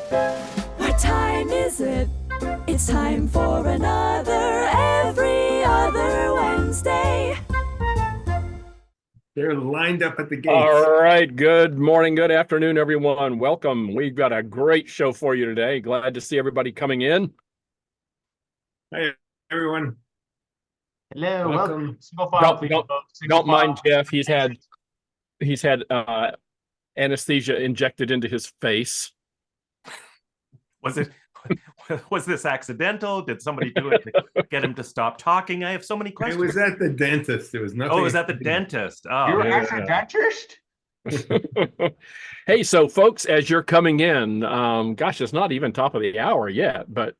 What time is it? It's time for another Every Other Wednesday. They're lined up at the gates. All right. Good morning, good afternoon, everyone. Welcome. We've got a great show for you today. Glad to see everybody coming in. Hey, everyone. Hello, Welcome. Don't mind Jeff. He's had anesthesia injected into his face. Was this accidental? Did somebody do it to get him to stop talking? I have so many questions. It was at the dentist. It was nothing. Oh, it was at the dentist. Oh, You're Yeah. actually a dentist? Hey, so folks, as you're coming in, gosh, it's not even top of the hour yet, but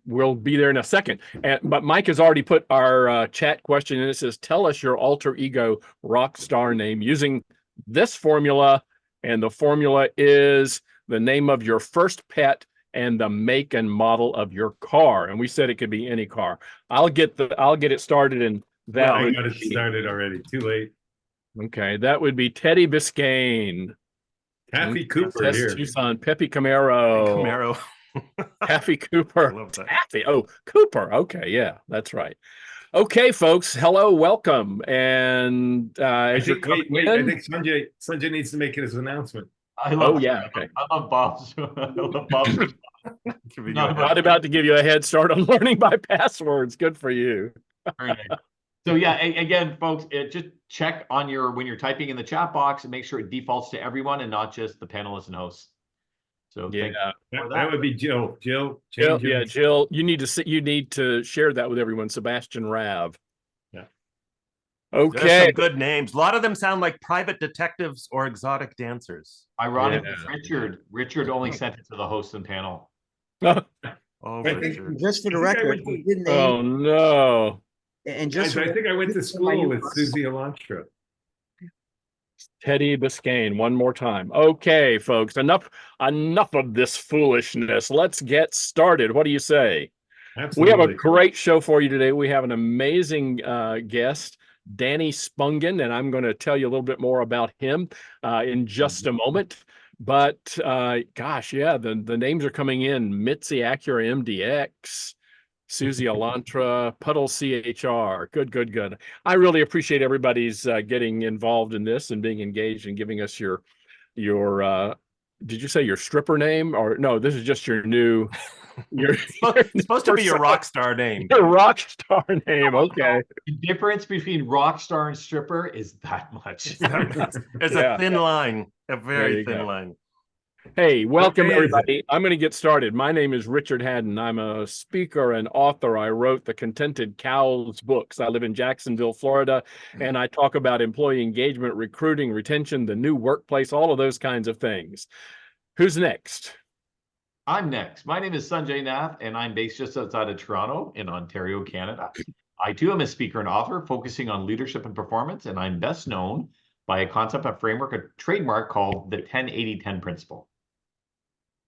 we'll be there in a second. But Mike has already put our chat question in. It says, tell us your alter ego rock star name using this formula. And the formula is the name of your first pet and the make and model of your car. And we said it could be any car. I'll get it started in that. I got it started already. Too late. Okay, that would be Teddy Biscayne. Taffy Cooper Tess here. Tucson, Pepe Camaro. Camaro. Taffy Cooper. I love that. Taffy. Oh, Cooper. Okay, yeah, that's right. Okay, folks. Hello, welcome. And as you're coming wait, in, I think Sanjay needs to make his announcement. I love okay. I love Bob's. I love Bob's. Giving you No, a Not about to give you a head start on learning my passwords. Good for you. Very nice. So yeah, again, folks, just check on when you're typing in the chat box and make sure it defaults to everyone and not just the panelists and hosts. So thank Yeah, you for That would be Jill. Jill, change yeah, your- Jill. You need to share that with everyone. Sebastian Rav. Yeah. There's Okay. some good names. A lot of them sound like private detectives or exotic dancers. Ironically, Yeah. Richard only sent it to the host and panel. Oh, I think- Richard. Just for the I think I record, went to- he didn't Oh name, no. and Guys, just for I think I went to my school with US. Susie Elantra. Teddy Biscayne, one more time. Okay, folks, enough of this foolishness. Let's get started. What do you say? We Absolutely. have a great show for you today. We have an amazing guest, Danny Spungen, and I'm going to tell you a little bit more about him in just a moment. But gosh, yeah, the names are coming in: Mitzi Acura MDX, Susie Elantra, Puddle CHR. Good. I really appreciate everybody's getting involved in this and being engaged and giving us your did you say your stripper name, or no, this is just your new It's supposed to be your rock star name. your rock star name. Okay. The difference between rock star and stripper is that much. There's Yeah. a thin line, a There very you thin go. line. Hey, welcome day is it? everybody. I'm going to get started. My name is Richard Haddon. I'm a speaker and author. I wrote the Contented Cows books. I live in Jacksonville, Florida, and I talk about employee engagement, recruiting, retention, the new workplace, all of those kinds of things. Who's next? I'm next. My name is Sanjay Nath, and I'm based just outside of Toronto in Ontario, Canada. I too am a speaker and author focusing on leadership and performance, and I'm best known by a concept, a framework, a trademark called the 10-80-10 principle.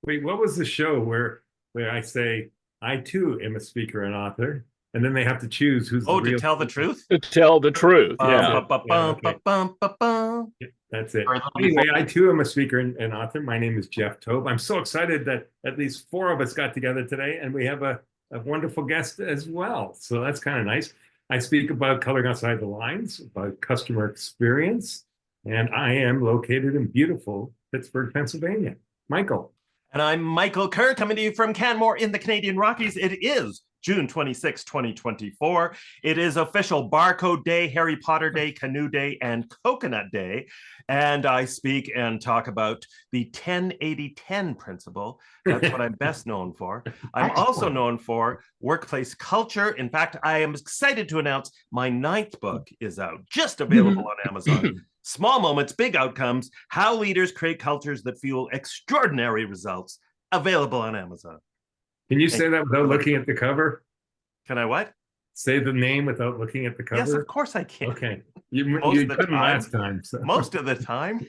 Wait, what was the show where I say I too am a speaker and author, and then they have to choose who's Oh, the to real tell the truth? To tell the truth. Yeah. Ba-ba-bum-ba-bum-ba-bum. That's it. All right, Anyway, I too am a speaker and author. My name is Jeff Tobe. I'm so excited that at least 4 of us got together today, and we have a wonderful guest as well. So that's kind of nice. I speak about coloring outside the lines, about customer experience, and I am located in beautiful Pittsburgh, Pennsylvania. Michael. And I'm Michael Kerr, coming to you from Canmore in the Canadian Rockies. It is June 26, 2024. It is official Barcode Day, Harry Potter Day, Canoe Day, and Coconut Day. And I speak and talk about the 10-80-10 principle. That's what I'm best known for. I'm also known for workplace culture. In fact, I am excited to announce my 9th book is out, just available on Amazon. Small Moments, Big Outcomes, How Leaders Create Cultures That Fuel Extraordinary Results, available on Amazon. Can you say that without looking at the cover? Can I what? Say the name without looking at the cover? Yes, of course I can. Okay. You Most of the couldn't time. last time. So. Most of the time.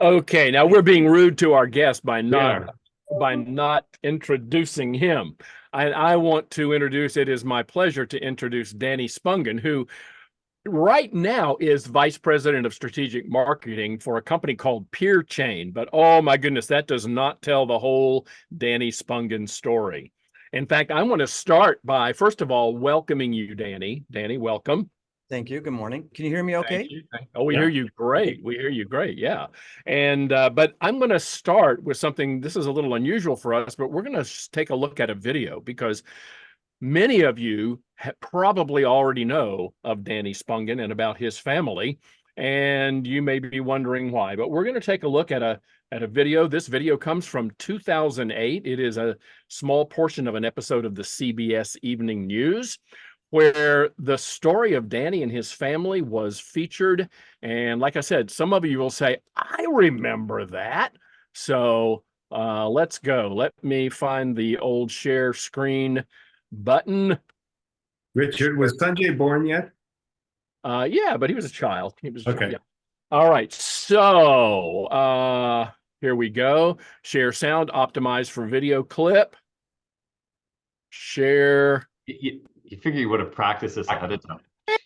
Okay, now we're being rude to our guest by not Yeah. by not introducing him. I want to introduce, it is my pleasure to introduce Danny Spungen, who right now is vice president of strategic marketing for a company called Peer Chain. But oh my goodness, that does not tell the whole Danny Spungen story. In fact, I want to start by, first of all, welcoming you, Danny. Danny, welcome. Thank you. Good morning. Can you hear me okay? Oh, we hear you great. We hear you great. Yeah. And but I'm going to start with something. This is a little unusual for us, but we're going to take a look at a video because many of you probably already know of Danny Spungen and about his family, and you may be wondering why. But we're going to take a look at a video. This video comes from 2008. It is a small portion of an episode of the CBS Evening News, where the story of Danny and his family was featured. And like I said, some of you will say, I remember that. So let's go. Let me find the old share screen button. Richard, was Sanjay born yet? Yeah, but he was a child. He was okay. Yeah. All right. So here we go. Share sound optimized for video clip. Share. You figure you would have practiced this ahead of time.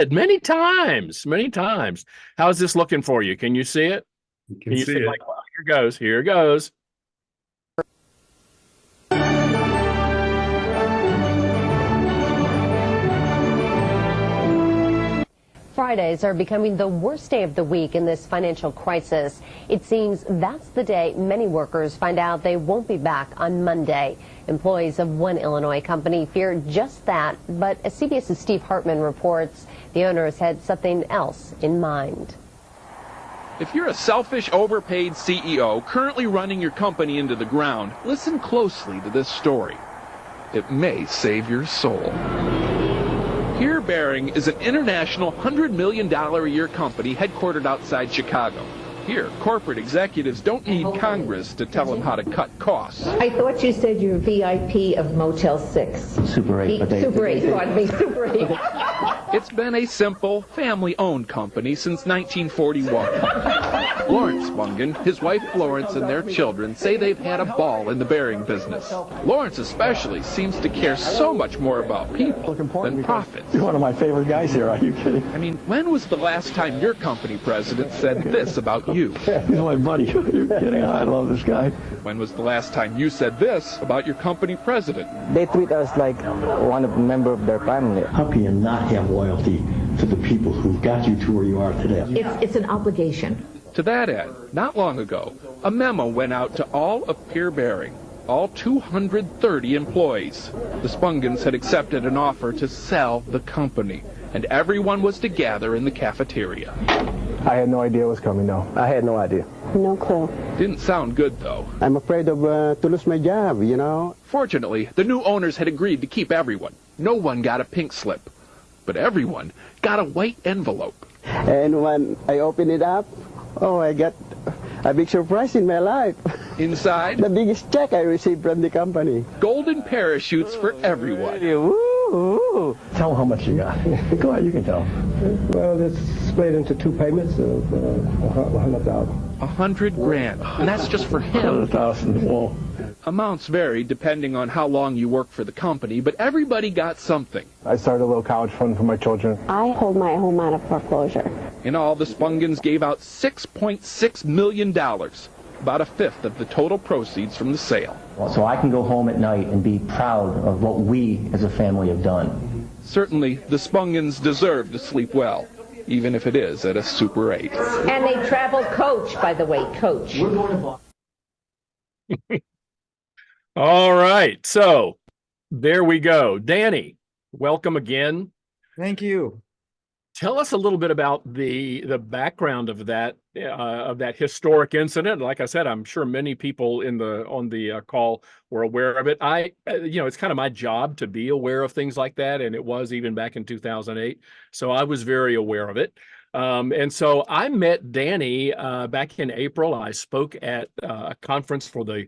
Many times, many times. How's this looking for you? Can you see it? You can see it. Like, well, here goes. Here goes. Fridays are becoming the worst day of the week in this financial crisis. It seems that's the day many workers find out they won't be back on Monday. Employees of one Illinois company fear just that, but as CBS's Steve Hartman reports, the owners had something else in mind. If you're a selfish, overpaid CEO currently running your company into the ground, listen closely to this story. It may save your soul. Peer Bearing is an international $100 million a year company headquartered outside Chicago. Here, corporate executives don't need Congress to tell them how to cut costs. I thought you said you're VIP of Motel 6. Super 8. Super 8, pardon me, Super 8. It's been a simple, family-owned company since 1941. Lawrence Spungen, his wife Florence, and their children say they've had a ball in the bearing business. Lawrence especially seems to care so much more about people than profits. You're one of my favorite guys here, are you kidding? I mean, when was the last time your company president said this about you? He's my buddy. You're kidding. I love this guy. When was the last time you said this about your company president? They treat us like one member of their family. How can you not have loyalty to the people who got you to where you are today? It's an obligation. To that end, not long ago, a memo went out to all of Peer Bearing, all 230 employees. The Spungens had accepted an offer to sell the company, and everyone was to gather in the cafeteria. I had no idea it was coming, no. I had no idea. No clue. Didn't sound good, though. I'm afraid of to lose my job, you know. Fortunately, the new owners had agreed to keep everyone. No one got a pink slip, but everyone got a white envelope. And when I opened it up, oh, I got a big surprise in my life. Inside? The biggest check I received from the company. Golden parachutes for everyone. Woo! Tell them how much you got. Go ahead, you can tell them. Well, it's split into two payments of $100,000. $100,000, and that's just for him. $100,000. Whoa. Amounts vary depending on how long you work for the company, but everybody got something. I started a little college fund for my children. I hold my home out of foreclosure. In all, the Spungens gave out $6.6 million, about a fifth of the total proceeds from the sale. So I can go home at night and be proud of what we as a family have done. Certainly, the Spungens deserve to sleep well, even if it is at a Super 8. And they travel coach, by the way, coach. All right. So there we go. Danny, welcome again. Thank you. Tell us a little bit about the background of that historic incident. Like I said, I'm sure many people on the call were aware of it. It's kind of my job to be aware of things like that, and it was even back in 2008. So I was very aware of it. And so I met Danny back in April. I spoke at a conference for the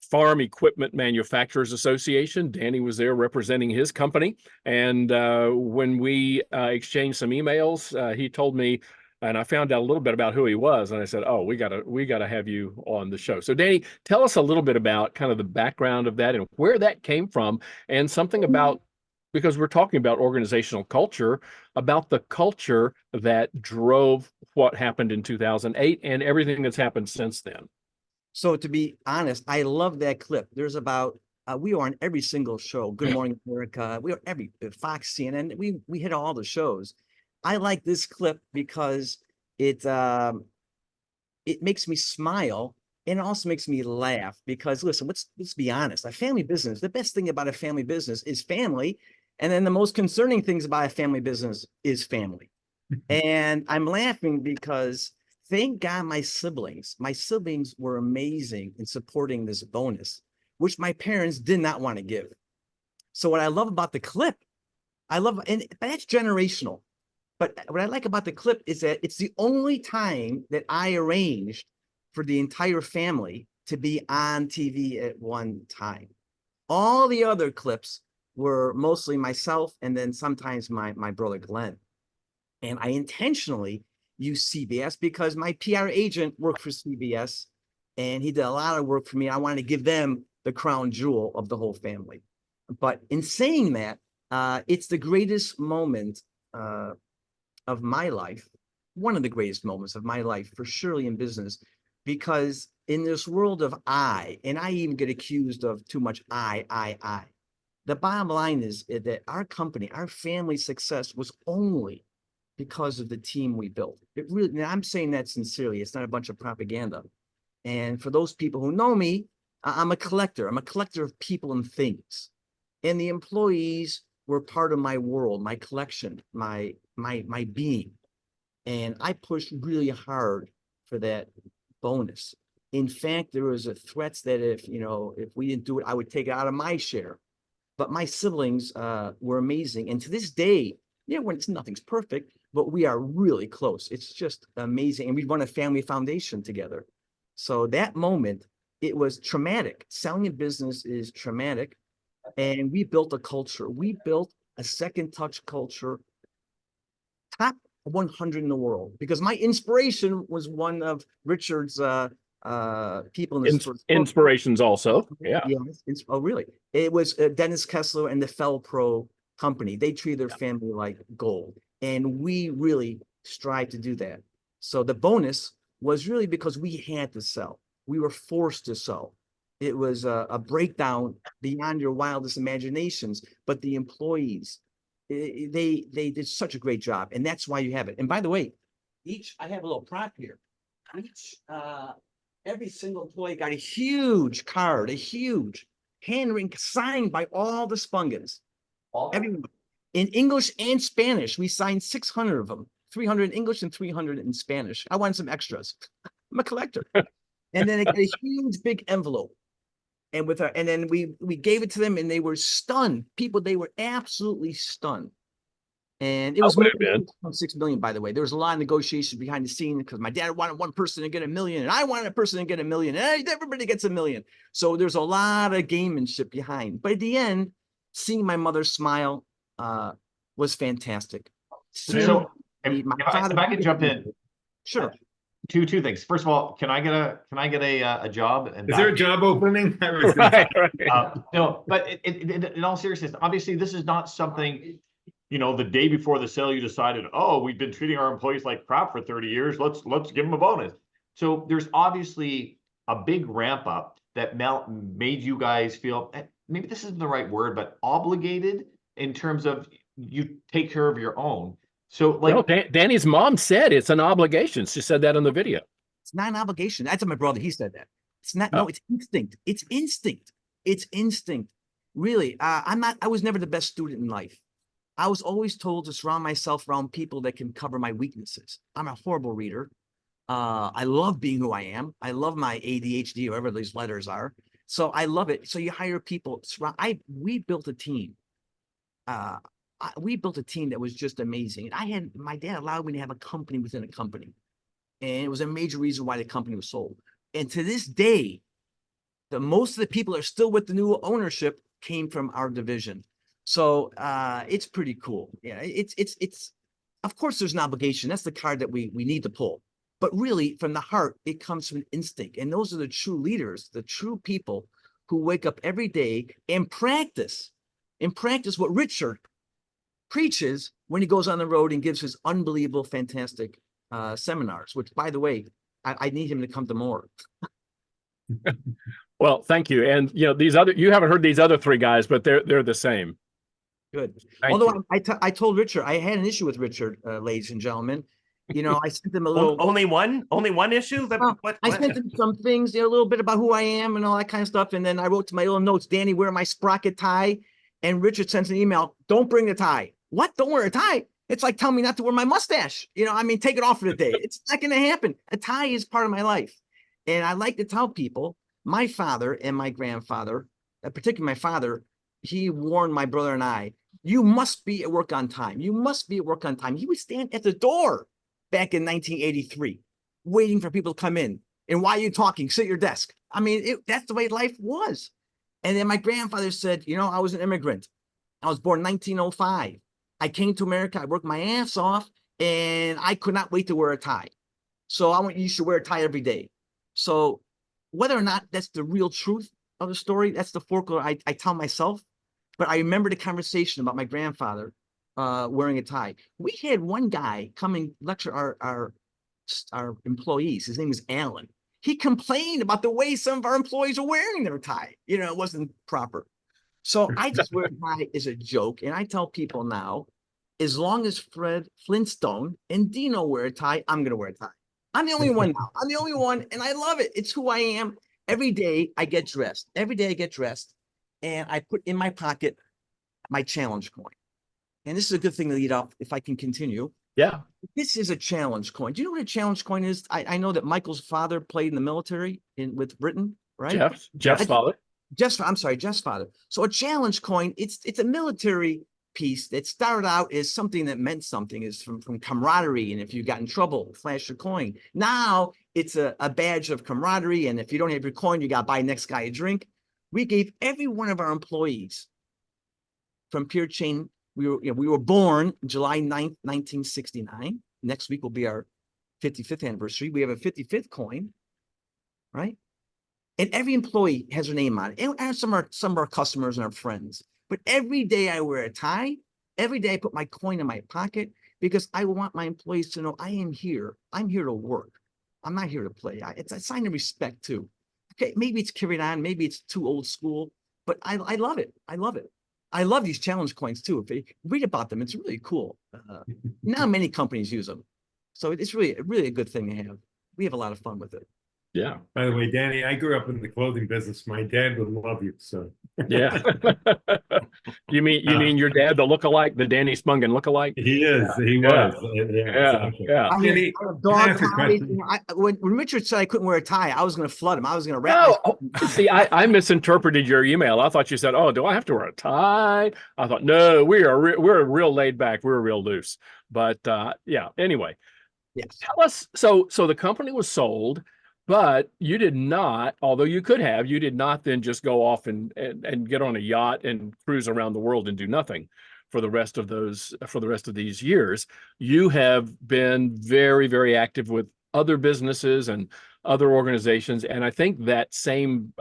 Farm Equipment Manufacturers Association. Danny was there representing his company. And when we exchanged some emails, he told me, and I found out a little bit about who he was. And I said, oh, we gotta have you on the show. So Danny, tell us a little bit about kind of the background of that and where that came from, and something about because we're talking about organizational culture, about the culture that drove what happened in 2008 and everything that's happened since then. So to be honest, I love that clip. There's about we are on every single show. Good Morning America. We are every Fox, CNN. We hit all the shows. I like this clip because it makes me smile and it also makes me laugh because listen, let's be honest. A family business, the best thing about a family business is family. And then the most concerning things about a family business is family. And I'm laughing because thank God my siblings were amazing in supporting this bonus, which my parents did not want to give. So what I love about the clip, but that's generational. But what I like about the clip is that it's the only time that I arranged for the entire family to be on TV at one time. All the other clips were mostly myself and then sometimes my brother Glenn. And I intentionally used CBS because my PR agent worked for CBS and he did a lot of work for me. I wanted to give them the crown jewel of the whole family. But in saying that, it's the greatest moment of my life, one of the greatest moments of my life for surely in business, because in this world of and I even get accused of too much I, the bottom line is that our company, our family success was only because of the team we built. It really, and I'm saying that sincerely, it's not a bunch of propaganda. And for those people who know me, I'm a collector. I'm a collector of people and things. And the employees were part of my world, my collection, my being. And I pushed really hard for that bonus. In fact, there was a threat that if we didn't do it, I would take it out of my share. But my siblings were amazing. And to this day, nothing's perfect, but we are really close. It's just amazing. And we run a family foundation together. So that moment, it was traumatic. Selling a business is traumatic. And we built a culture. We built a second touch culture, top 100 in the world, because my inspiration was one of Richard's people in this inspirations also. Yeah. Yes. Oh, really? It was Dennis Kessler and the Fell Pro company. They treat their family like gold. And we really strive to do that. So the bonus was really because we had to sell. We were forced to sell. It was a breakdown beyond your wildest imaginations, but the employees, they did such a great job. And that's why you have it. And by the way, I have a little prop here. Every single employee got a huge card, a huge handwritten signed by all the Spungens. Everyone. In English and Spanish, we signed 600 of them, 300 in English and 300 in Spanish. I wanted some extras. I'm a collector. And then it got a huge big envelope. And then we gave it to them and they were stunned. They were absolutely stunned. And it was more than 6 million, by the way. There was a lot of negotiation behind the scene because my dad wanted one person to get $1 million, and I wanted a person to get $1 million, and everybody gets $1 million. So there's a lot of gamemanship behind. But at the end, seeing my mother smile was fantastic. So if I can jump in, sure. Two things. First of all, can I get a job? And is there a job opening? No, but in all seriousness, obviously this is not something. The day before the sale, you decided, oh, we've been treating our employees like crap for 30 years. Let's give them a bonus. So there's obviously a big ramp up that made you guys feel, maybe this isn't the right word, but obligated in terms of you take care of your own. So Danny's mom said it's an obligation. She said that in the video. It's not an obligation. That's my brother. He said that. It's not. No, it's instinct. It's instinct. It's instinct. Really, I was never the best student in life. I was always told to surround myself around people that can cover my weaknesses. I'm a horrible reader. I love being who I am. I love my ADHD, whatever these letters are. So I love it. So you hire people. We built a team. We built a team that was just amazing. My dad allowed me to have a company within a company. And it was a major reason why the company was sold. And to this day, most of the people that are still with the new ownership came from our division. So it's pretty cool. Yeah, it's of course there's an obligation. That's the card that we need to pull. But really, from the heart, it comes from instinct. And those are the true leaders, the true people who wake up every day and practice. and practice what Richard preaches when he goes on the road and gives his unbelievable, fantastic seminars, which, by the way, I need him to come to more. Well, thank you. And you haven't heard these other three guys, but they're the same. Good. Thank Although you. I told Richard, I had an issue with Richard, ladies and gentlemen. I sent him a little. Only one issue. I sent him some things, a little bit about who I am and all that kind of stuff. And then I wrote to my little notes, Danny, wear my sprocket tie. And Richard sends an email, don't bring the tie. What? Don't wear a tie? It's like telling me not to wear my mustache. Take it off for the day. It's not going to happen. A tie is part of my life. And I like to tell people, my father and my grandfather, particularly my father, he warned my brother and I, you must be at work on time. You must be at work on time. He would stand at the door back in 1983, waiting for people to come in. And while you're talking, sit at your desk. That's the way life was. And then my grandfather said, I was an immigrant. I was born in 1905. I came to America. I worked my ass off, and I could not wait to wear a tie. So you should wear a tie every day. So whether or not that's the real truth of the story, that's the folklore I tell myself. But I remember the conversation about my grandfather wearing a tie. We had one guy come and lecture our employees. His name was Alan. He complained about the way some of our employees are wearing their tie. It wasn't proper. So I just wear a tie as a joke. And I tell people now, as long as Fred Flintstone and Dino wear a tie, I'm going to wear a tie. I'm the only one now. I'm the only one. And I love it. It's who I am. Every day I get dressed. And I put in my pocket my challenge coin. And this is a good thing to lead up if I can continue. Yeah. This is a challenge coin. Do you know what a challenge coin is? I know that Michael's father played in the military with Britain, right? Jeff's father. Jeff's father. So a challenge coin, it's a military piece that started out as something that meant something, is from camaraderie. And if you got in trouble, flash your coin. Now it's a badge of camaraderie. And if you don't have your coin, you got to buy next guy a drink. We gave every one of our employees from Pure Chain. We were born July 9th, 1969. Next week will be our 55th anniversary. We have a 55th coin, right? And every employee has their name on it. And some of our customers and our friends. But every day I wear a tie. Every day I put my coin in my pocket because I want my employees to know I am here. I'm here to work. I'm not here to play. It's a sign of respect too. Okay, maybe it's carried on. Maybe it's too old school, but I love it. I love it. I love these challenge coins too. If you read about them, it's really cool. Now many companies use them. So it's really a good thing to have. We have a lot of fun with it. Yeah. By the way, Danny, I grew up in the clothing business. My dad would love you. So yeah. You mean your dad, the Danny Spungen lookalike? He is. He was. Yeah. Exactly. Yeah. Danny, Dog ties. When Richard said I couldn't wear a tie, I was going to flood him. I was going to wrap. No, see, I misinterpreted your email. I thought you said, "Oh, do I have to wear a tie?" I thought, no, we're real laid back. We're real loose. But yeah. Anyway, yes. Tell us. So the company was sold. But you did not, although you could have, you did not then just go off and get on a yacht and cruise around the world and do nothing for the rest of these years. You have been very, very active with other businesses and other organizations. And I think that same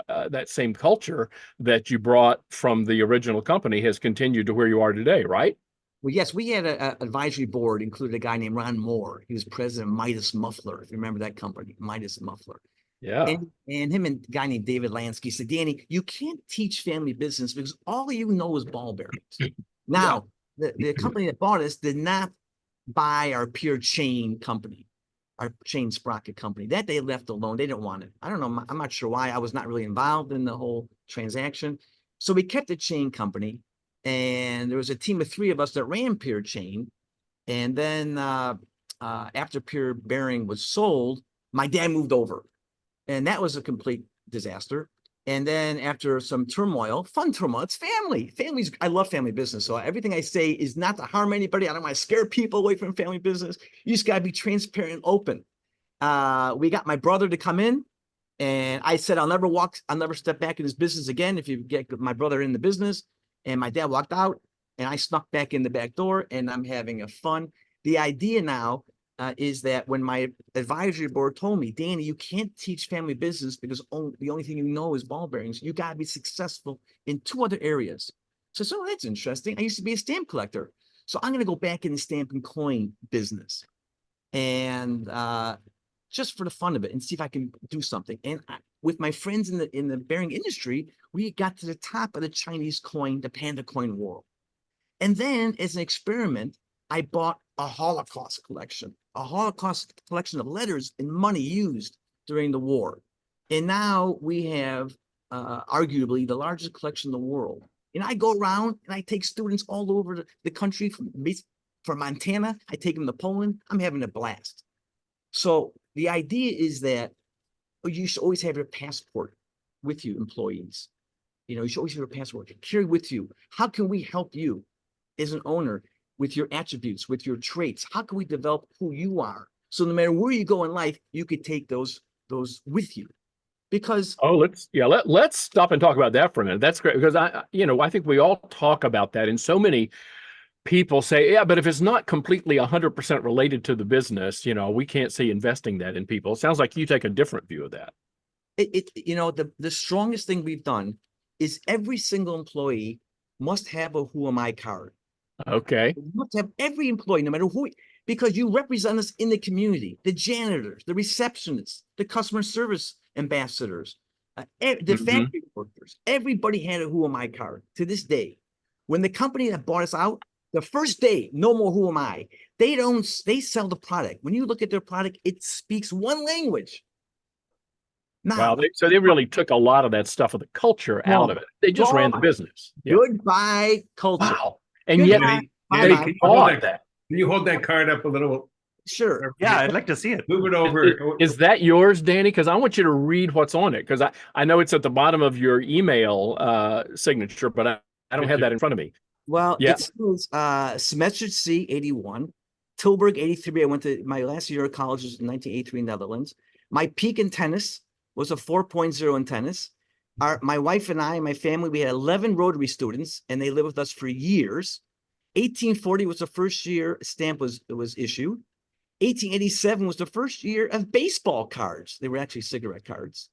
culture that you brought from the original company has continued to where you are today, right? Well, yes, we had an advisory board, included a guy named Ron Moore. He was president of Midas Muffler, if you remember that company, Midas Muffler. Yeah. And him and a guy named David Lansky said, Danny, you can't teach family business because all you know is ball bearings. Now, the company that bought us did not buy our Pure Chain company, our chain sprocket company. That they left alone. They didn't want it. I don't know. I'm not sure why. I was not really involved in the whole transaction. So we kept the chain company. And there was a team of 3 of us that ran Pure Chain. And then after Pure Bearing was sold, my dad moved over. And that was a complete disaster. And then after some turmoil, fun turmoil, it's family. I love family business. So everything I say is not to harm anybody. I don't want to scare people away from family business. You just got to be transparent and open. We got my brother to come in. And I said, I'll never step back in this business again if you get my brother in the business. And my dad walked out and I snuck back in the back door and I'm having a fun. The idea now is that when my advisory board told me, Danny, you can't teach family business because the only thing you know is ball bearings. You got to be successful in 2 other areas. So, that's interesting. I used to be a stamp collector. So I'm going to go back in the stamp and coin business. And just for the fun of it and see if I can do something. And with my friends in the bearing industry, we got to the top of the Chinese coin, the panda coin world. And then as an experiment, I bought a Holocaust collection of letters and money used during the war. And now we have arguably the largest collection in the world. And I go around and I take students all over the country from Montana. I take them to Poland. I'm having a blast. So the idea is that you should always have your passport with you, employees. You should always have your passport, carry with you. How can we help you as an owner with your attributes, with your traits? How can we develop who you are? So no matter where you go in life, you could take those with you. Because let's stop and talk about that for a minute. That's great, because I think we all talk about that, and so many people say, yeah, but if it's not completely 100% related to the business, we can't see investing that in people. It sounds like you take a different view of that. The strongest thing we've done is every single employee must have a who am I card. Okay. You must have every employee, no matter who, because you represent us in the community, the janitors, the receptionists, the customer service ambassadors, the factory workers. Everybody had a who am I card to this day. When the company that bought us out, the first day, no more who am I. They sell the product. When you look at their product, it speaks one language. Now, so they really took a lot of that stuff of the culture out of it. They just ran the business. Goodbye culture. Wow. And yet they bought that. Can you hold that card up a little? Sure. Yeah, I'd like to see it. Move it over. Is that yours, Danny? Because I want you to read what's on it. Because I know it's at the bottom of your email signature, but I don't have that in front of me. Well, it says Semester C 81, Tilburg 83. I went to my last year of college was in 1983 in Netherlands. My peak in tennis was a 4.0 in tennis. My wife and I, my family, we had 11 Rotary students, and they lived with us for years. 1840 was the first year a stamp was issued. 1887 was the first year of baseball cards. They were actually cigarette cards.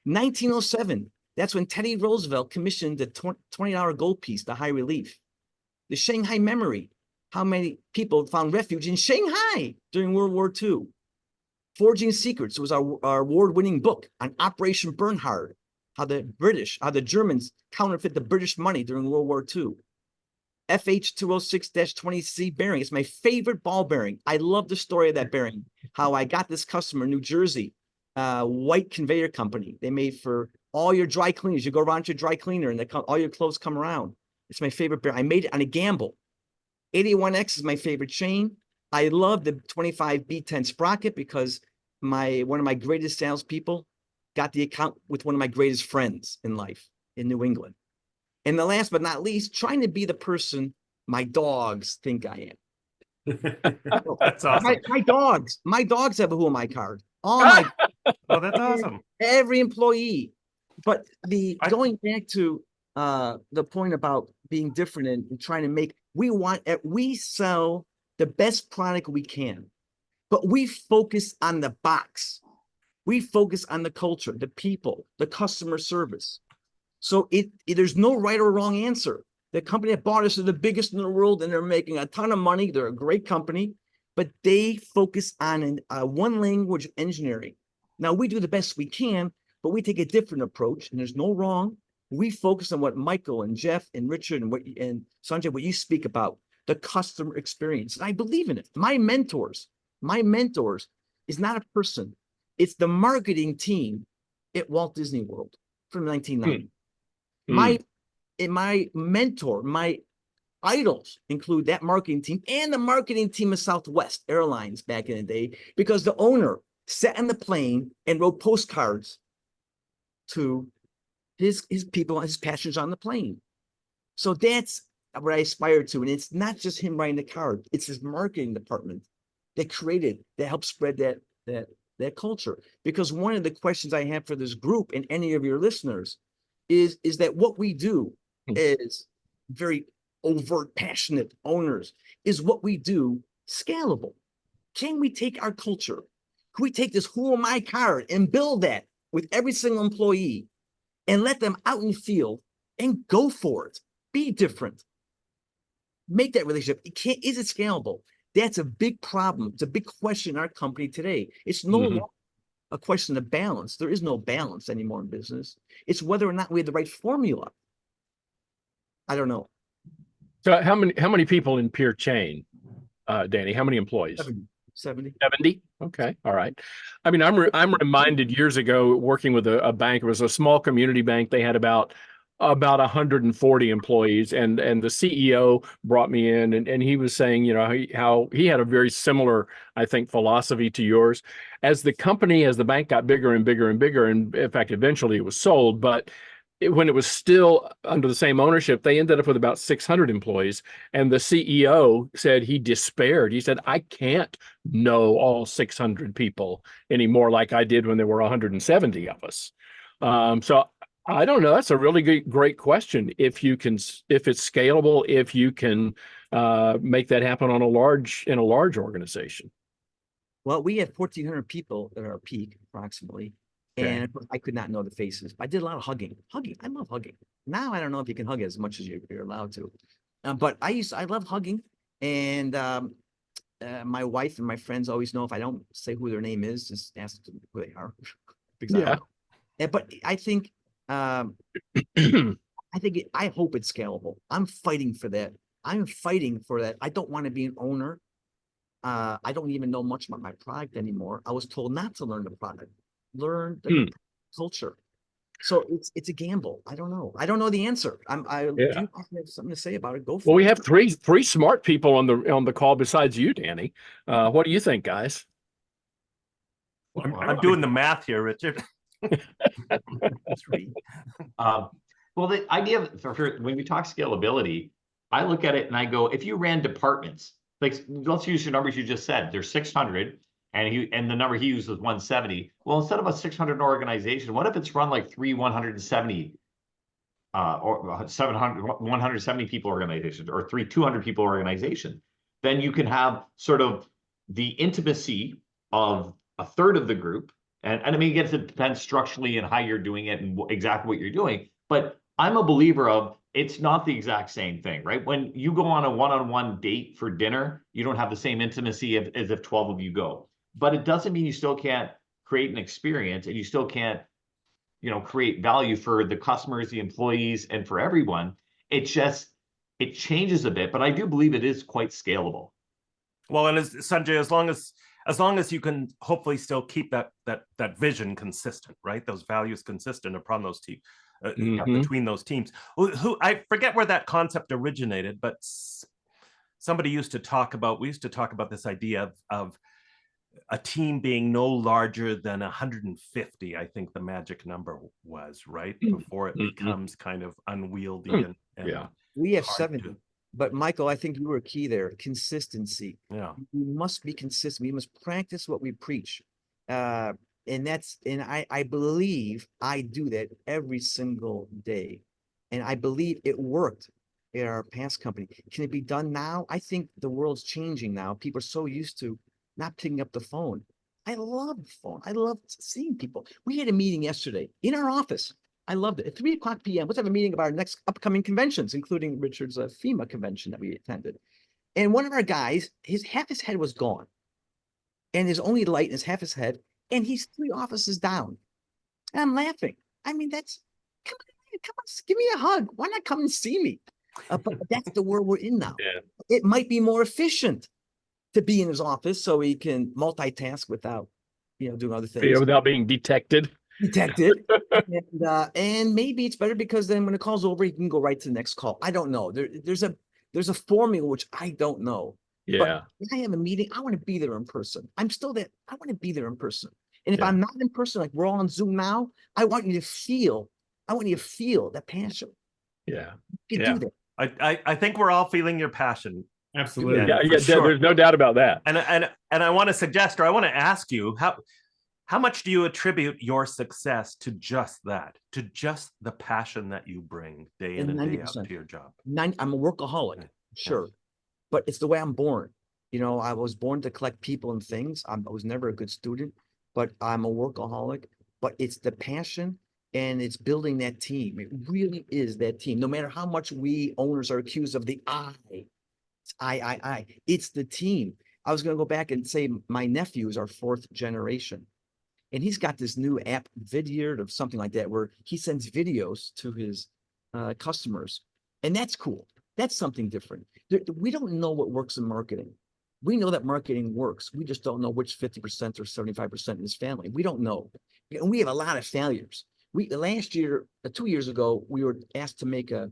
1907, that's when Teddy Roosevelt commissioned the $20 gold piece, the high relief. The Shanghai Memory, how many people found refuge in Shanghai during World War II. Forging Secrets was our award-winning book on Operation Bernhard, how the Germans counterfeit the British money during World War II. FH206-20C bearing. It's my favorite ball bearing. I love the story of that bearing, how I got this customer in New Jersey, white conveyor company. They made for all your dry cleaners. You go around to your dry cleaner and all your clothes come around. It's my favorite bearing. I made it on a gamble. 81X is my favorite chain. I love the 25B10 sprocket because one of my greatest salespeople got the account with one of my greatest friends in life in New England. And the last but not least, trying to be the person my dogs think I am. That's awesome. My dogs have a who am I card. All my oh, that's awesome. Every employee. But going back to the point about being different and trying to we sell the best product we can, but we focus on the box. We focus on the culture, the people, the customer service. So there's no right or wrong answer. The company that bought us is the biggest in the world, and they're making a ton of money. They're a great company, but they focus on one language engineering. Now, we do the best we can, but we take a different approach, and there's no wrong. We focus on what Michael and Jeff and Richard and Sanjay, what you speak about, the customer experience. And I believe in it. My mentors is not a person. It's the marketing team at Walt Disney World from 1990. My mentor, my idols include that marketing team and the marketing team of Southwest Airlines back in the day, because the owner sat on the plane and wrote postcards to his people, his passengers on the plane. So that's what I aspire to. And it's not just him writing the card, it's his marketing department that helped spread that culture. Because one of the questions I have for this group and any of your listeners is that what we do is very overt, passionate owners. Is what we do scalable? Can we take our culture? Can we take this who am I card and build that with every single employee and let them out in the field and go for it? Be different. Make that relationship. Is it scalable? That's a big problem. It's a big question in our company today. It's no longer a question of balance. There is no balance anymore in business. It's whether or not we have the right formula. I don't know. So how many people in Peer Chain, Danny? How many employees? 70. 70. Okay. All right. I mean, I'm reminded years ago working with a bank. It was a small community bank. They had about 140 employees, and the CEO brought me in, and he was saying, you know, how he had a very similar, I think, philosophy to yours. As the bank got bigger and bigger and bigger, and in fact, eventually it was sold, but when it was still under the same ownership, they ended up with about 600 employees. And the CEO said he despaired. He said, I can't know all 600 people anymore like I did when there were 170 of us. So I don't know. That's a really great question. If it's scalable, if you can make that happen in a large organization. Well, we had 1,400 people at our peak, approximately. Okay. And I could not know the faces. I did a lot of hugging. I love hugging. Now I don't know if you can hug as much as you're allowed to. But I love hugging. And my wife and my friends always know if I don't say who their name is, just ask them who they are. Because I don't know. Yeah, but I think I hope it's scalable. I'm fighting for that. I don't want to be an owner. I don't even know much about my product anymore. I was told not to learn the product. Learn the culture. So it's a gamble. I don't know. I don't know the answer. If you have something to say about it, go for it. Well, we have three smart people on the call besides you, Danny. What do you think, guys? I'm doing the math here, Richard. Well, the idea of when we talk scalability, I look at it and I go, if you ran departments, like let's use your numbers you just said, there's 600. And the number he used was 170. Well, instead of a 600 organization, what if it's run like 170 or 700, 170 people organizations, or 200 people organization? Then you can have sort of the intimacy of a third of the group. And I mean, again, it depends structurally and how you're doing it and exactly what you're doing. But I'm a believer of it's not the exact same thing, right? When you go on a one-on-one date for dinner, you don't have the same intimacy as if 12 of you go. But it doesn't mean you still can't create an experience, and you still can't, create value for the customers, the employees, and for everyone. It changes a bit, but I do believe it is quite scalable. Well, and Sanjay, as long as you can hopefully still keep that vision consistent, right? Those values consistent upon those teams, between those teams. Who I forget where that concept originated, but somebody used to talk about. We used to talk about this idea of a team being no larger than 150, I think the magic number was, right? Before it becomes kind of unwieldy and we have 70. But Michael, I think you were key there. Consistency. Yeah. We must be consistent. We must practice what we preach. And I believe I do that every single day. And I believe it worked at our past company. Can it be done now? I think the world's changing now. People are so used to not picking up the phone. I love the phone. I love seeing people. We had a meeting yesterday in our office. I loved it. At 3:00 p.m., let's have a meeting about our next upcoming conventions, including Richard's FEMA convention that we attended. And one of our guys, half his head was gone. And his only light is half his head. And he's 3 offices down. And I'm laughing. I mean, come on, give me a hug. Why not come and see me? But that's the world we're in now. Yeah. It might be more efficient to be in his office so he can multitask without, doing other things. Without being detected. And maybe it's better because then when the call's over, you can go right to the next call. I don't know. There's a formula which I don't know. Yeah. But when I have a meeting, I want to be there in person. I'm still there. I want to be there in person. And if I'm not in person, like we're all on Zoom now, I want you to feel that passion. Yeah. You do that. I think we're all feeling your passion. Absolutely. Yeah, sure. There's no doubt about that. And I want to suggest, or I want to ask you, how much do you attribute your success to just that, to just the passion that you bring day in and day out to your job? I'm a workaholic, sure, but it's the way I'm born. I was born to collect people and things. I was never a good student, but I'm a workaholic. But it's the passion And it's building that team. It really is that team. No matter how much we owners are accused of the it's I. It's the team. I was going to go back and say my nephew is our 4th generation. And he's got this new app, Vidyard or something like that, where he sends videos to his customers. And that's cool. That's something different. We don't know what works in marketing. We know that marketing works. We just don't know which 50% or 75% in his family. We don't know. And we have a lot of failures. Last year, 2 years ago, we were asked to make a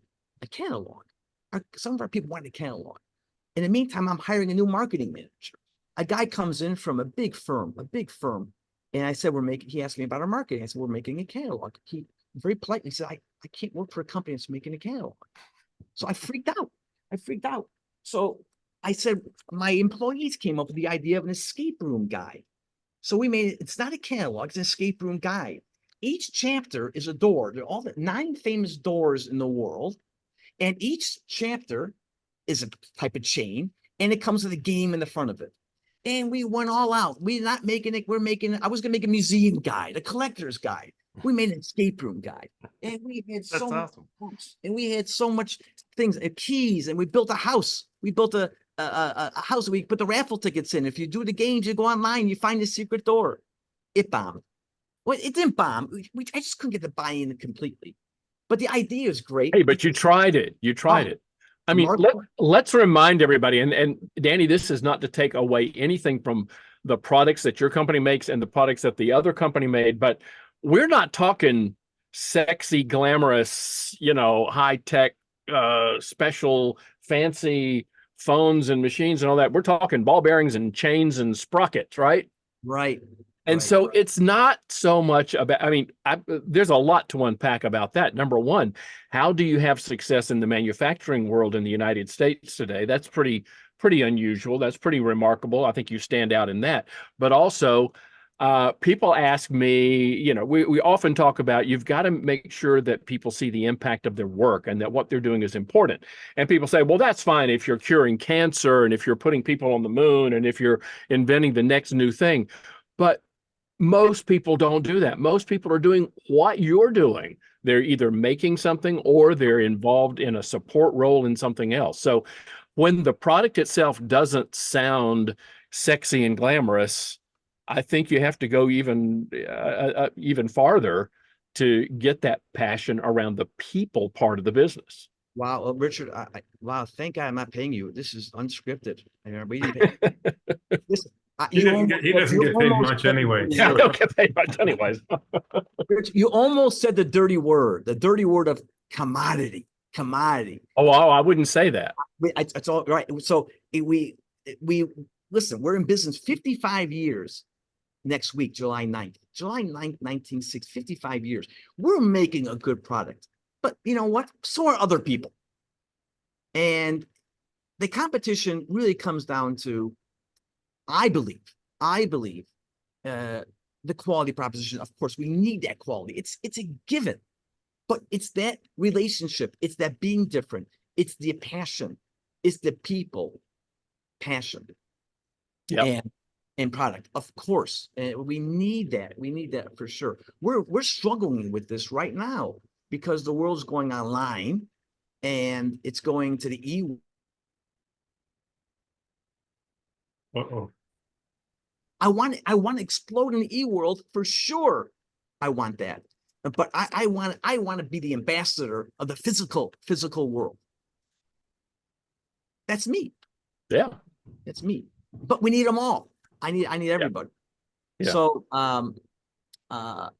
catalog. Some of our people wanted a catalog. In the meantime, I'm hiring a new marketing manager. A guy comes in from a big firm. And I said, he asked me about our marketing. I said, we're making a catalog. He very politely said, I can't work for a company that's making a catalog. So I freaked out. So I said, my employees came up with the idea of an escape room guide. So we made it, it's not a catalog, it's an escape room guide. Each chapter is a door. There are all the 9 famous doors in the world. And each chapter is a type of chain, and it comes with a game in the front of it. And we went all out. We're not making it. I was going to make a museum guide, a collector's guide. We made an escape room guide. And we had so much books, and we had so much things, keys, and we built a house. We built a house. We put the raffle tickets in. If you do the games, you go online, you find the secret door. It bombed. Well, it didn't bomb. I just couldn't get the buy-in completely. But the idea is great. Hey, but you tried it. You tried it. I mean, let's remind everybody, and Danny, this is not to take away anything from the products that your company makes and the products that the other company made, but we're not talking sexy, glamorous, high-tech, special, fancy phones and machines and all that. We're talking ball bearings and chains and sprockets, right? Right. And so it's not so much about, there's a lot to unpack about that. Number one, how do you have success in the manufacturing world in the United States today? That's pretty unusual. That's pretty remarkable. I think you stand out in that. But also, people ask me, we often talk about, you've got to make sure that people see the impact of their work and that what they're doing is important. And people say, well, that's fine if you're curing cancer and if you're putting people on the moon and if you're inventing the next new thing. But most people don't do that. Most people are doing what you're doing. They're either making something or they're involved in a support role in something else. So when the product itself doesn't sound sexy and glamorous, I think you have to go even farther to get that passion around the people part of the business. Wow, Richard, wow, thank God I'm not paying you. This is unscripted. We didn't pay. Listen, he doesn't get paid much anyway. Yeah, I don't get paid much anyways. You almost said the dirty word of commodity. Oh, I wouldn't say that. It's all right. So we listen, we're in business 55 years next week, July 9th. July 9th, 1960, 55 years. We're making a good product. But you know what? So are other people. And the competition really comes down to, I believe, the quality proposition. Of course, we need that quality. It's a given, but it's that relationship. It's that being different. It's the passion. It's the people passion. Yeah. And product, of course. And we need that. We need that for sure. We're struggling with this right now because the world's going online and it's going to the e. Uh-oh. I want to explode in the e-world for sure. I want that. But I want to be the ambassador of the physical world. That's me. Yeah. That's me. But we need them all. I need everybody. Yeah. So I got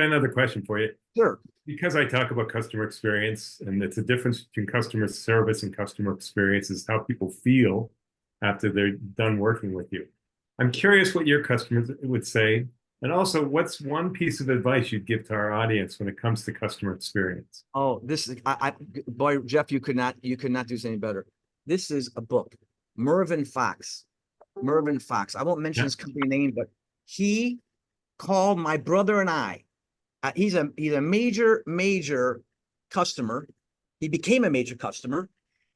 another question for you. Sure. Because I talk about customer experience, and it's a difference between customer service and customer experience is how people feel after they're done working with you. I'm curious what your customers would say, and also what's one piece of advice you'd give to our audience when it comes to customer experience. Oh, this is boy, Jeff, you could not do this any better. This is a book, Mervyn Fox. I won't mention his company name, but he called my brother and I. He's a major customer. He became a major customer.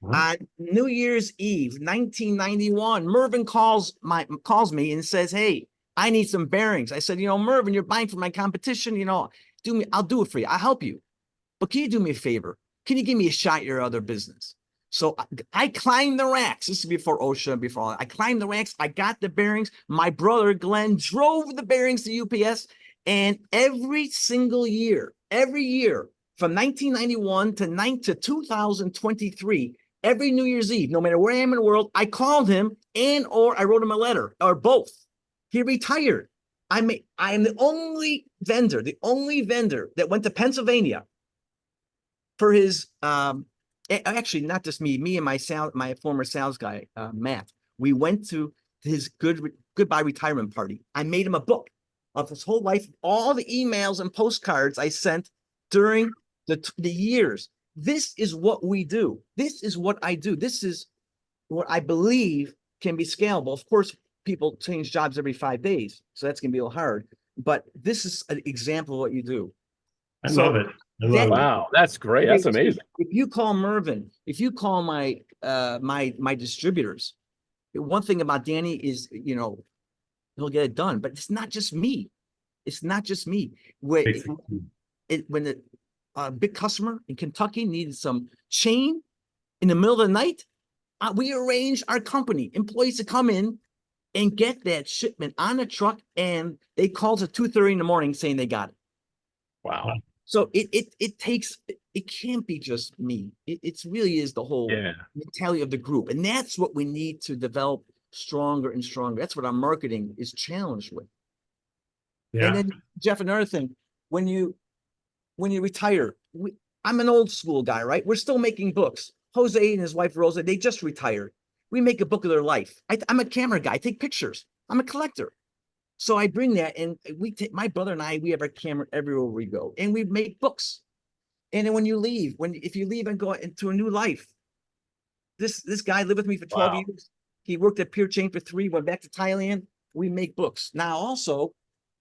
On New Year's Eve, 1991, Mervyn calls me and says, "Hey, I need some bearings. I said, Mervin, you're buying from my competition. I'll do it for you. I'll help you. But can you do me a favor? Can you give me a shot at your other business? So I climbed the racks. This is before OSHA, before all that. I climbed the racks. I got the bearings. My brother, Glenn, drove the bearings to UPS. And every single year, from 1991 to 2023, every New Year's Eve, no matter where I am in the world, I called him or I wrote him a letter, or both. He retired. I am the only vendor that went to Pennsylvania for his actually, not just me and my former sales guy, Matt. We went to his goodbye retirement party. I made him a book of his whole life, all the emails and postcards I sent during the years. This is what we do. This is what I do. This is what I believe can be scalable. Of course, people change jobs every 5 days, so that's going to be a little hard. But this is an example of what you do. I love it. Wow, that's great. That's amazing. If you call Mervin, if you call my my distributors, one thing about Danny is, he'll get it done. But it's not just me. It's not just me. When a big customer in Kentucky needed some chain in the middle of the night, we arranged our company employees to come in and get that shipment on a truck, and they called at 2:30 in the morning saying they got it. Wow. So it can't be just me. It really is the whole mentality of the group. And that's what we need to develop stronger and stronger. That's what our marketing is challenged with. Yeah. And then, Jeff, another thing, when you retire, I'm an old school guy, right? We're still making books. Jose and his wife, Rosa, they just retired. We make a book of their life. I'm a camera guy. I take pictures. I'm a collector. So I bring that, and my brother and I, we have a camera everywhere we go, and we make books. And then if you leave and go into a new life, this guy lived with me for 12 years. He worked at Pure Chain for 3, went back to Thailand. We make books. Now, also,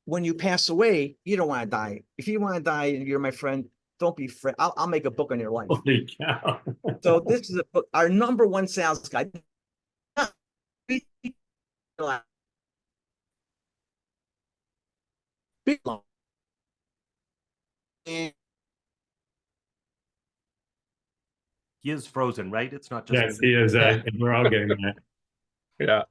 when you pass away, you don't want to die. If you want to die and you're my friend, don't be afraid. I'll make a book on your life. Holy cow. So this is a book. Our number one sales guy. Big long. He is frozen, right? It's not just. Yes, he is. We're all getting that. Yeah.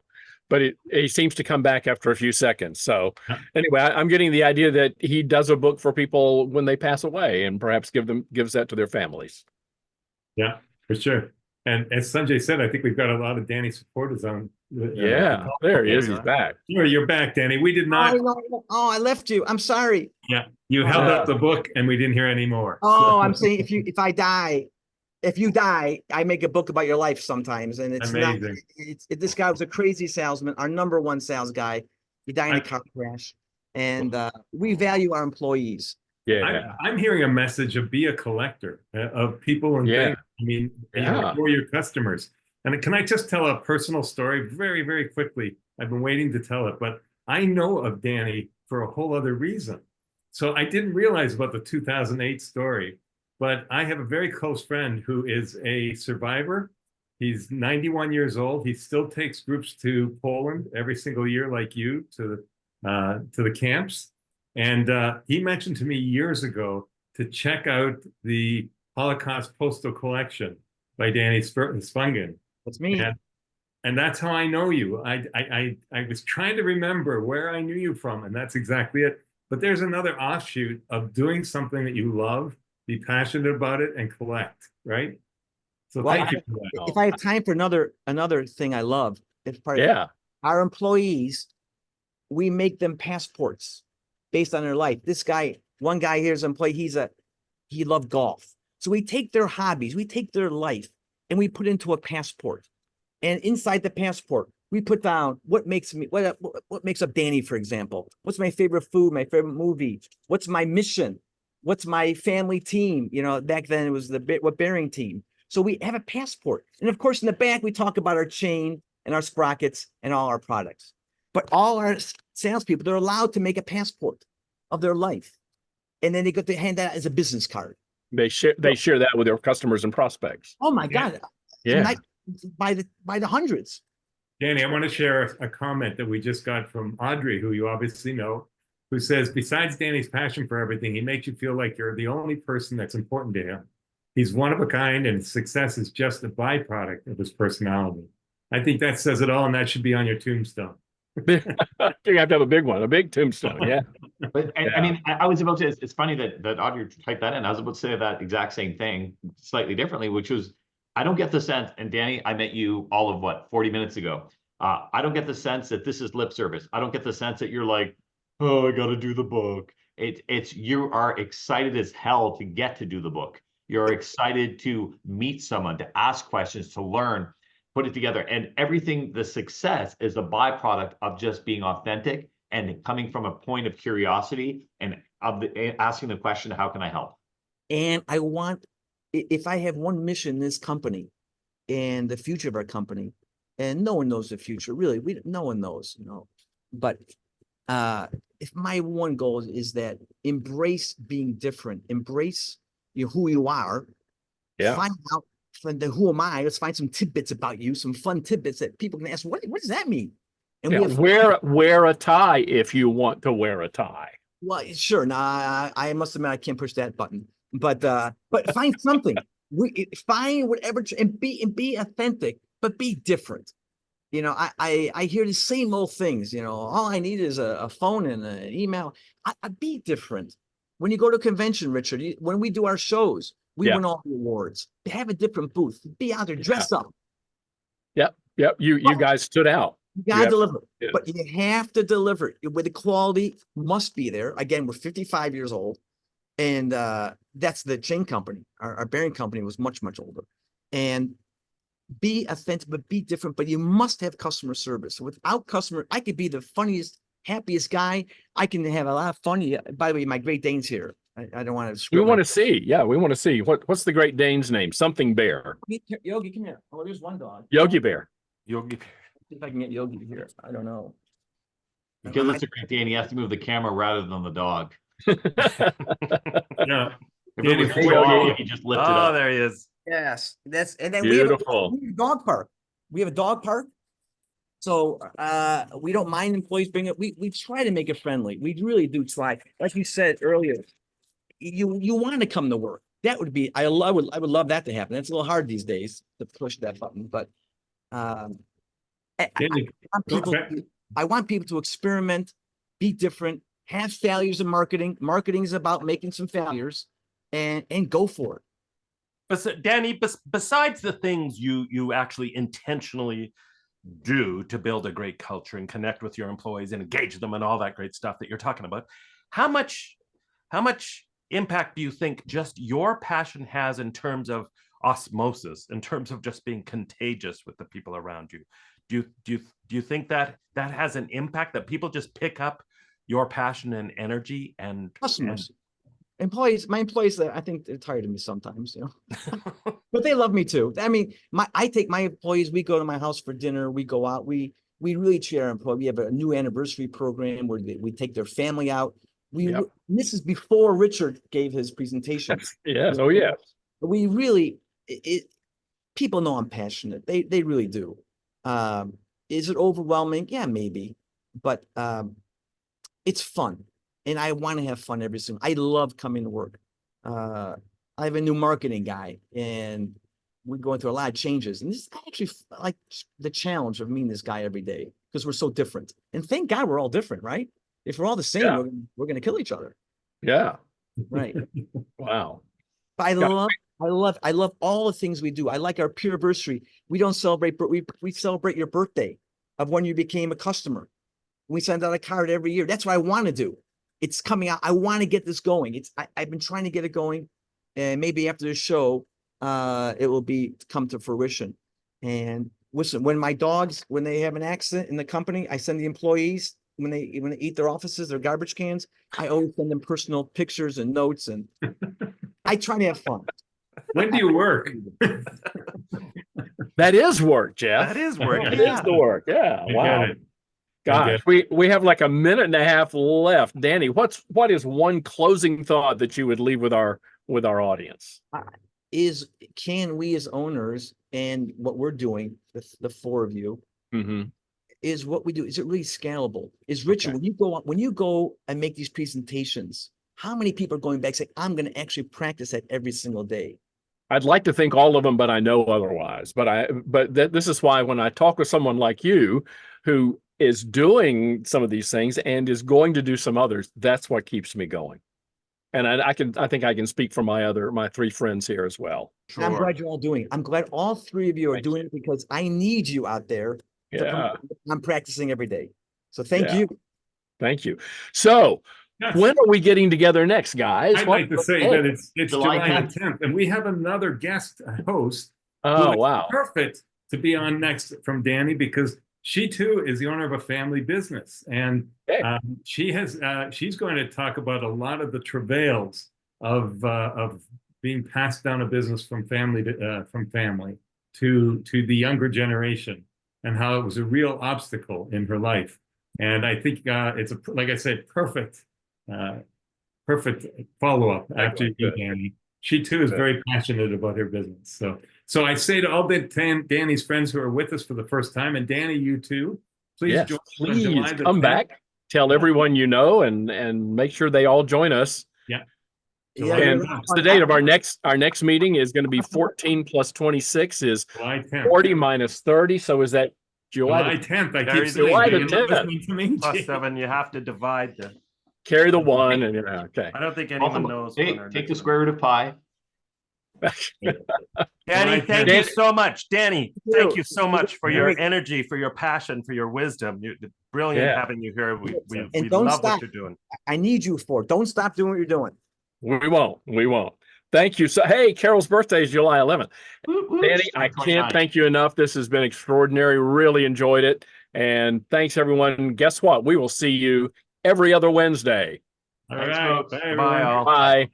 But he seems to come back after a few seconds. So anyway, I'm getting the idea that he does a book for people when they pass away, and perhaps gives that to their families. Yeah, for sure. And as Sanjay said, I think we've got a lot of Danny supporters on. Yeah, there he is. He's back. Sure, you're back, Danny. We did not. Oh, I left you. I'm sorry. Yeah, you held up the book, and we didn't hear any more. Oh, I'm saying if you die, I make a book about your life sometimes, and it's amazing. This guy was a crazy salesman, our number one sales guy. He died in a car crash, and we value our employees. Yeah, I'm hearing a message of be a collector of people and things. I mean, for your customers. And can I just tell a personal story very, very quickly? I've been waiting to tell it, but I know of Danny for a whole other reason. So I didn't realize about the 2008 story, but I have a very close friend who is a survivor. He's 91 years old. He still takes groups to Poland every single year, like you, to the camps. And he mentioned to me years ago to check out the Holocaust Postal Collection by Danny Spungen. That's me. And that's how I know you. I was trying to remember where I knew you from, and that's exactly it. But there's another offshoot of doing something that you love, be passionate about it, and collect, right? So thank you for that. If I have time for another thing I love, it's part of our employees, we make them passports based on their life. One guy here is an employee, he loved golf. So we take their hobbies, we take their life, and we put into a passport. And inside the passport, we put down what makes up Danny, for example. What's my favorite food, my favorite movie? What's my mission? What's my family team? Back then it was what bearing team. So we have a passport. And of course, in the back, we talk about our chain and our sprockets and all our products. But all our salespeople, they're allowed to make a passport of their life. And then they get to hand that out as a business card. They share that with their customers and prospects. Oh my God. Yeah. By the hundreds. Danny, I want to share a comment that we just got from Audrey, who you obviously know, who says, besides Danny's passion for everything, he makes you feel like you're the only person that's important to him. He's one of a kind, and success is just a byproduct of his personality. I think that says it all, and that should be on your tombstone. You have to have a big one, a big tombstone. Yeah. But Yeah. I mean, I was about to. It's funny that Audrey typed that in. I was about to say that exact same thing, slightly differently, which was, I don't get the sense. And Danny, I met you all of what 40 minutes ago. I don't get the sense that this is lip service. I don't get the sense that you're like, oh, I got to do the book. It's you are excited as hell to get to do the book. You're excited to meet someone, to ask questions, to learn, put it together, and everything. The success is a byproduct of just being authentic and coming from a point of curiosity and asking the question, how can I help? And I want, if I have one mission in this company and the future of our company, and no one knows the future, really, no one knows, but if my one goal is that embrace being different, embrace who you are, find out who am I, let's find some tidbits about you, some fun tidbits that people can ask, what does that mean? And wear a tie if you want to wear a tie. Well, sure. Nah, I must admit I can't push that button. But find something. Find whatever and be authentic, but be different. I hear the same old things. All I need is a phone and an email. I be different. When you go to a convention, Richard, when we do our shows, we win all the awards. Have a different booth. Be out there, dress up. Yep. You guys stood out. You gotta deliver, but you have to deliver with the quality must be there. Again, we're 55 years old, and that's the chain company. Our bearing company was much, much older. And be authentic, but be different. But you must have customer service. Without customer, I could be the funniest, happiest guy. I can have a lot of fun. By the way, my Great Dane's here. I don't want to. We want to see. Yeah, we want to see. What's the Great Dane's name? Something Bear. Yogi, come here. Oh, there's one dog. Yogi Bear. Yogi. See if I can get Yogi here. I don't know. Because it's a Great Dane, he has to move the camera rather than the dog. Yeah. If it was Yogi, he just lifted up. Oh, there he is. Yes, and then Beautiful. we have a dog park. We have a dog park. So we don't mind employees bringing it. We try to make it friendly. We really do try. Like you said earlier, you want to come to work. That would be I would love that to happen. It's a little hard these days to push that button, but I want people to experiment, be different, have failures in marketing. Marketing is about making some failures and go for it. But Danny, besides the things you actually intentionally do to build a great culture and connect with your employees and engage them and all that great stuff that you're talking about, how much impact do you think just your passion has in terms of osmosis, in terms of just being contagious with the people around you? Do you think that has an impact, that people just pick up your passion and energy and customers? Employees, my employees, I think they're tired of me sometimes, but they love me too. I mean, I take my employees, we go to my house for dinner, we go out, we really treat our employees. We have a new anniversary program where we take their family out. This is before Richard gave his presentation. Yes. Oh, yeah. We really, people know I'm passionate. They really do. Is it overwhelming? Yeah, maybe, but it's fun. And I want to have fun every single. I love coming to work. I have a new marketing guy, and we're going through a lot of changes. And this is actually like the challenge of meeting this guy every day because we're so different. And thank God we're all different, right? If we're all the same, we're going to kill each other. Yeah. Right. Wow. But I love all the things we do. I like our peer anniversary. We don't celebrate, but we celebrate your birthday of when you became a customer. We send out a card every year. That's what I want to do. It's coming out. I want to get this going. I've been trying to get it going, and maybe after the show, it will come to fruition. And listen, when my dogs, when they have an accident in the company, I send the employees when they eat their offices, their garbage cans. I always send them personal pictures and notes, and I try to have fun. When do you work? That is work, Jeff. That is work. That is the work. Yeah. Wow. Gosh, we have like a minute and a half left. Danny, what is one closing thought that you would leave with our audience? Can we as owners and what we're doing, the four of you, is what we do. Is it really scalable? Is Richard, when you go and make these presentations, how many people are going back saying, I'm going to actually practice that every single day? I'd like to think all of them, but I know otherwise. But this is why when I talk with someone like you, who is doing some of these things and is going to do some others, that's what keeps me going. And I think I can speak for my three friends here as well. Sure. I'm glad you're all doing it. I'm glad all three of you are doing it because I need you out there. I'm practicing every day. So thank you. Thank you. So when are we getting together next, guys? I'd like to say that it's July 10th, and we have another guest host. Oh, wow. Perfect to be on next from Danny, because she too is the owner of a family business, and she's going to talk about a lot of the travails of being passed down a business from family to the younger generation, and how it was a real obstacle in her life. And I think it's like I said, perfect follow-up after you, Danny. She too is very passionate about her business. So I say to all Danny's friends who are with us for the first time, and Danny, you too, please join us on July the come 10th. back, tell everyone you know, and make sure they all join us. Yeah. And the date of our next meeting is going to be 14 plus 26 is July 10th. 40 minus 30. So is that July 10th? I keep saying July the 10th. Plus 7, you have to divide the. Carry the 1 and okay. I don't think anyone knows. Take the square root of pi. Danny, thank you so much. Danny, thank you so much for your energy, for your passion, for your wisdom. Brilliant having you here. We love what you're doing. I need you for it. Don't stop doing what you're doing. We won't. Thank you. So, hey, Carol's birthday is July 11th. Danny, I can't thank you enough. This has been extraordinary. Really enjoyed it. And thanks, everyone. Guess what? We will see you every other Wednesday. All right. Bye, all. Bye.